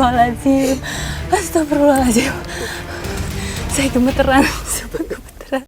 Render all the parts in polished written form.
Astagfirullahaladzim. Astagfirullahaladzim. Saya gemeteran. Sumpah gemeteran.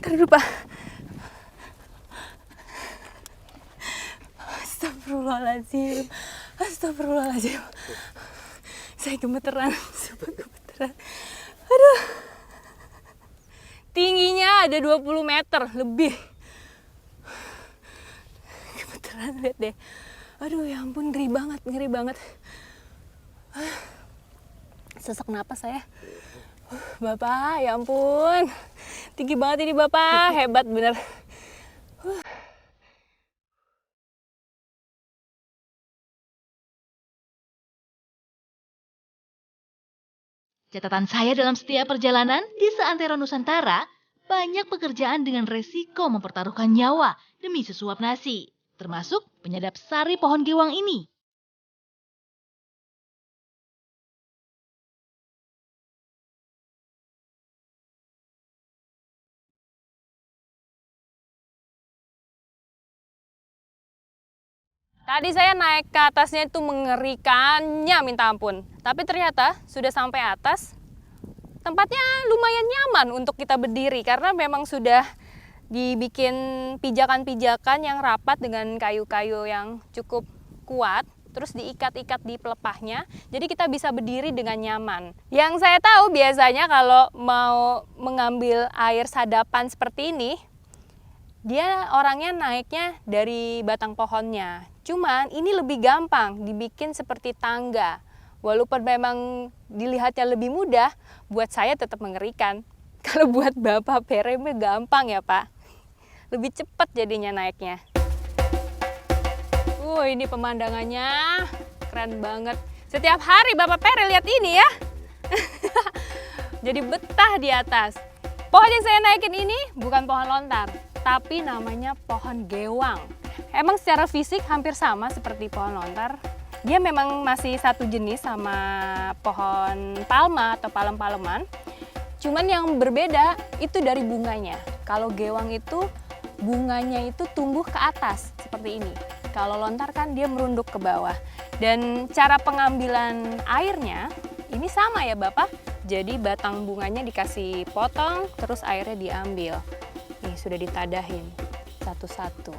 Ntar dulu, Pak. Astagfirullahaladzim. Astagfirullahaladzim. Saya gemeteran. Sumpah gemeteran. Aduh. Tingginya ada 20 meter lebih. Gemeteran, lihat deh. Aduh, ya ampun, ngeri banget, ngeri banget. Sesak napas saya. Bapak, ya ampun. Tinggi banget ini Bapak, hebat bener. Catatan saya dalam setiap perjalanan di seantero Nusantara, banyak pekerjaan dengan resiko mempertaruhkan nyawa demi sesuap nasi, termasuk penyadap sari pohon gewang ini. Tadi saya naik ke atasnya itu mengerikannya minta ampun. Tapi ternyata sudah sampai atas, tempatnya lumayan nyaman untuk kita berdiri karena memang sudah dibikin pijakan-pijakan yang rapat dengan kayu-kayu yang cukup kuat. Terus diikat-ikat di pelepahnya, jadi kita bisa berdiri dengan nyaman. Yang saya tahu biasanya kalau mau mengambil air sadapan seperti ini, dia orangnya naiknya dari batang pohonnya. Cuman ini lebih gampang, dibikin seperti tangga. Walaupun memang dilihatnya lebih mudah, buat saya tetap mengerikan. Kalau buat Bapak Pereme gampang ya Pak. Lebih cepat jadinya naiknya. Ini pemandangannya keren banget. Setiap hari Bapak Pere lihat ini ya. Jadi betah di atas. Pohon yang saya naikin ini bukan pohon lontar, tapi namanya pohon gewang. Emang secara fisik hampir sama seperti pohon lontar. Dia memang masih satu jenis sama pohon palma atau palem-paleman. Cuman yang berbeda itu dari bunganya. Kalau gewang itu bunganya itu tumbuh ke atas seperti ini. Kalau lontar kan dia merunduk ke bawah. Dan cara pengambilan airnya ini sama ya Bapak. Jadi batang bunganya dikasih potong, terus airnya diambil. Nih sudah ditadahin satu-satu.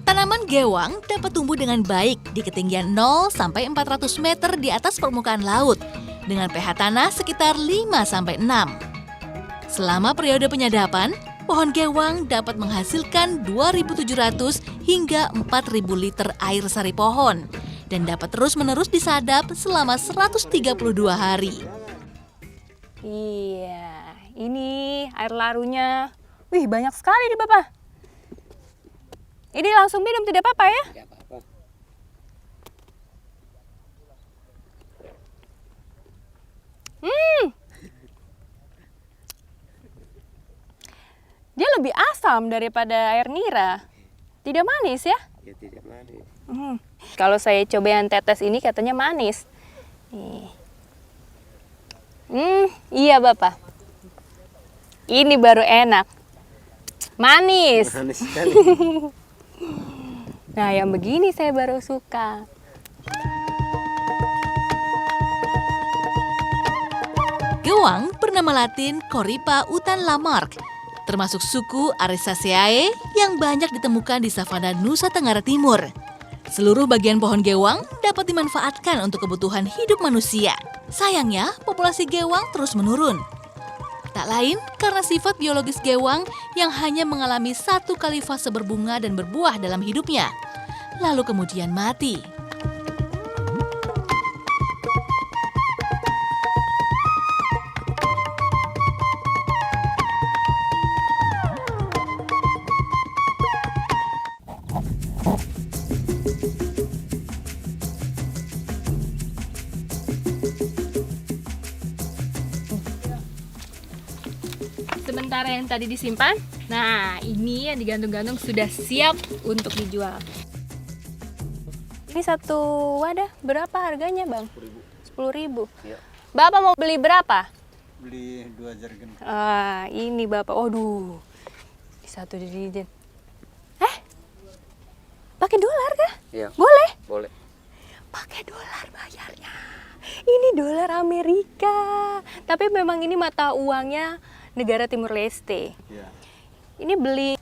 Tanaman gewang dapat tumbuh dengan baik di ketinggian 0 sampai 400 meter di atas permukaan laut dengan pH tanah sekitar 5 sampai 6. Selama periode penyadapan, pohon gewang dapat menghasilkan 2.700 hingga 4.000 liter air sari pohon dan dapat terus-menerus disadap selama 132 hari. Iya, ini air larunya. Wih, banyak sekali nih Bapak. Ini langsung minum tidak apa-apa ya? Tidak apa-apa. Dia lebih asam daripada air nira. Tidak manis ya? Ya tidak manis. Kalau saya coba yang tetes ini katanya manis. Nih. Iya Bapak. Ini baru enak. Manis. Manis sekali. Nah, yang begini saya baru suka. Gewang bernama Latin Corypha utan Lamarck, termasuk suku Arisaceae yang banyak ditemukan di savana Nusa Tenggara Timur. Seluruh bagian pohon gewang dapat dimanfaatkan untuk kebutuhan hidup manusia. Sayangnya, populasi gewang terus menurun. Tak lain karena sifat biologis gewang yang hanya mengalami satu kali fase berbunga dan berbuah dalam hidupnya, lalu kemudian mati. Sementara yang tadi disimpan, nah ini yang digantung-gantung sudah siap untuk dijual. Ini satu wadah berapa harganya bang? 10.000. Iya. Bapak mau beli berapa? Beli 2 jargon. Ini bapak, waduh, satu dijin. Pakai dolar kah? Iya. Boleh? Boleh. Pakai dolar bayarnya. Ini dolar Amerika. Tapi memang ini mata uangnya negara Timur Leste. Iya. Ini beli.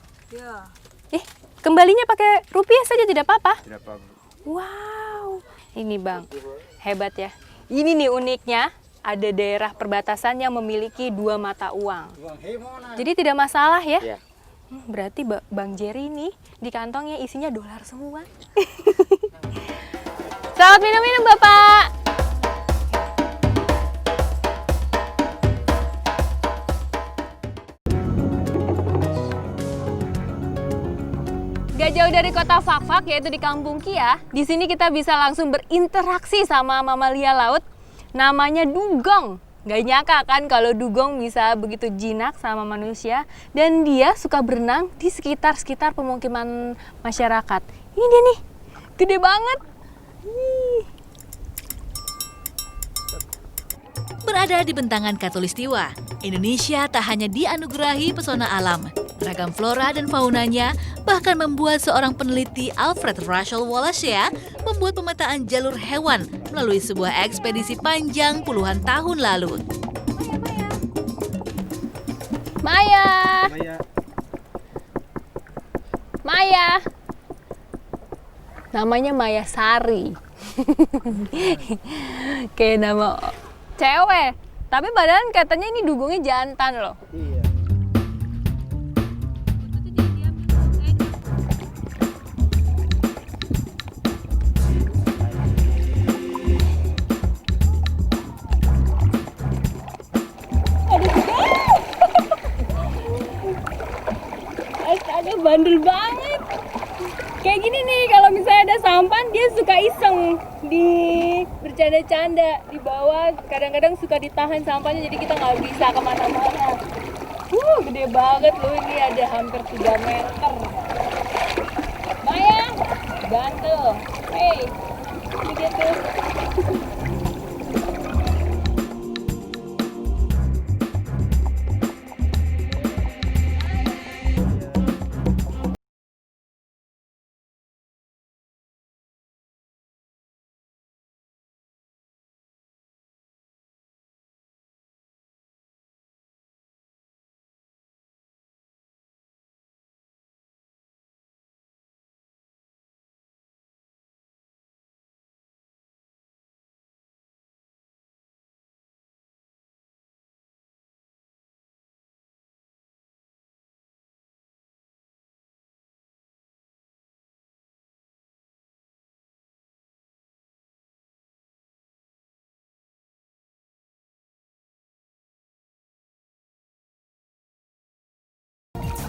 Kembalinya pakai rupiah saja tidak apa-apa. Tidak apa-apa. Wow. Ini bang, hebat ya. Ini nih uniknya, ada daerah perbatasan yang memiliki 2 mata uang. Jadi tidak masalah ya. Iya. Berarti Bang Jerry nih di kantongnya isinya dolar semua. Selamat minum-minum Bapak. Gak jauh dari kota Fakfak, yaitu di Kampung Kia. Di sini kita bisa langsung berinteraksi sama mamalia laut. Namanya dugong. Gak nyangka kan kalau dugong bisa begitu jinak sama manusia. Dan dia suka berenang di sekitar pemukiman masyarakat. Ini dia nih, gede banget. Berada di bentangan Katulistiwa, Indonesia tak hanya dianugerahi pesona alam. Ragam flora dan faunanya bahkan membuat seorang peneliti Alfred Russel Wallace membuat pemetaan jalur hewan melalui sebuah ekspedisi panjang puluhan tahun lalu. Maya. Namanya Maya Sari. Kayak nama cewek. Tapi badan katanya ini dugongnya jantan loh. Iya. Astaga, bandel banget. Kayak gini nih, kalau misalnya ada sampan, dia suka iseng di bercanda-canda di bawah. Kadang-kadang suka ditahan sampahnya, jadi kita nggak bisa kemana-mana. Gede banget loh, ini ada hampir 3 meter. Maya, bantu. Hey, ini dia tuh.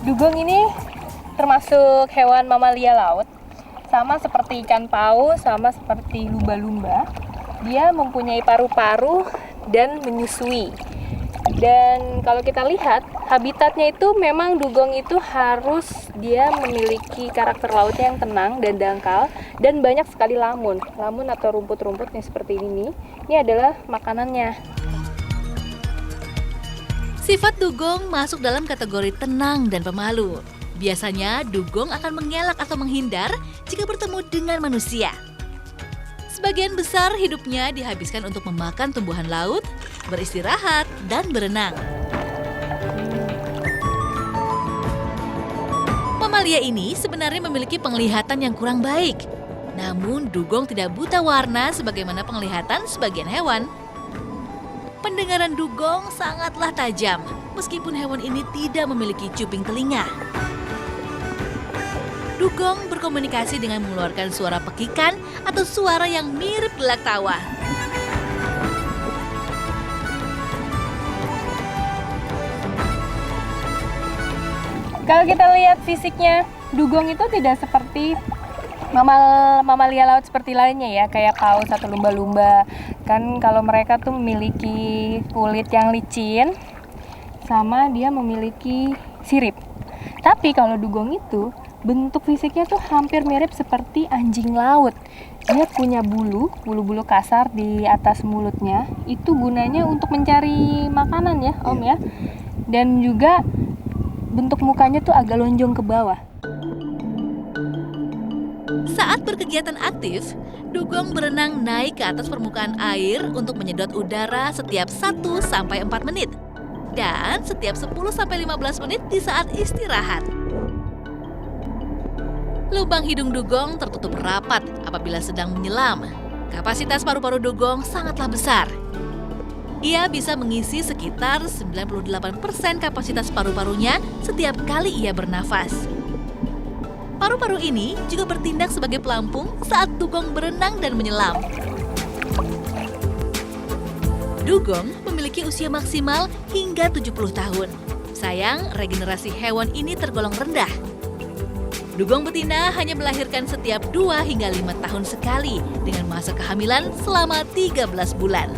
Dugong ini termasuk hewan mamalia laut, sama seperti ikan paus, sama seperti lumba-lumba. Dia mempunyai paru-paru dan menyusui. Dan kalau kita lihat, habitatnya itu memang dugong itu harus dia memiliki karakter lautnya yang tenang dan dangkal, dan banyak sekali lamun. Lamun atau rumput-rumput nih seperti ini adalah makanannya. Sifat dugong masuk dalam kategori tenang dan pemalu. Biasanya dugong akan mengelak atau menghindar jika bertemu dengan manusia. Sebagian besar hidupnya dihabiskan untuk memakan tumbuhan laut, beristirahat, dan berenang. Mamalia ini sebenarnya memiliki penglihatan yang kurang baik. Namun dugong tidak buta warna sebagaimana penglihatan sebagian hewan. Pendengaran dugong sangatlah tajam, meskipun hewan ini tidak memiliki cuping telinga. Dugong berkomunikasi dengan mengeluarkan suara pekikan atau suara yang mirip gelak tawa. Kalau kita lihat fisiknya, dugong itu tidak seperti mamalia laut seperti lainnya ya, kayak paus atau lumba-lumba. Kan kalau mereka tuh memiliki kulit yang licin, sama dia memiliki sirip. Tapi kalau dugong itu bentuk fisiknya tuh hampir mirip seperti anjing laut. Dia punya bulu-bulu kasar di atas mulutnya. Itu gunanya untuk mencari makanan ya, Om ya. Dan juga bentuk mukanya tuh agak lonjong ke bawah. Saat berkegiatan aktif, dugong berenang naik ke atas permukaan air untuk menyedot udara setiap 1-4 menit. Dan setiap 10-15 menit di saat istirahat. Lubang hidung dugong tertutup rapat apabila sedang menyelam. Kapasitas paru-paru dugong sangatlah besar. Ia bisa mengisi sekitar 98% kapasitas paru-parunya setiap kali ia bernafas. Paru-paru ini juga bertindak sebagai pelampung saat dugong berenang dan menyelam. Dugong memiliki usia maksimal hingga 70 tahun. Sayang, regenerasi hewan ini tergolong rendah. Dugong betina hanya melahirkan setiap 2 hingga 5 tahun sekali dengan masa kehamilan selama 13 bulan.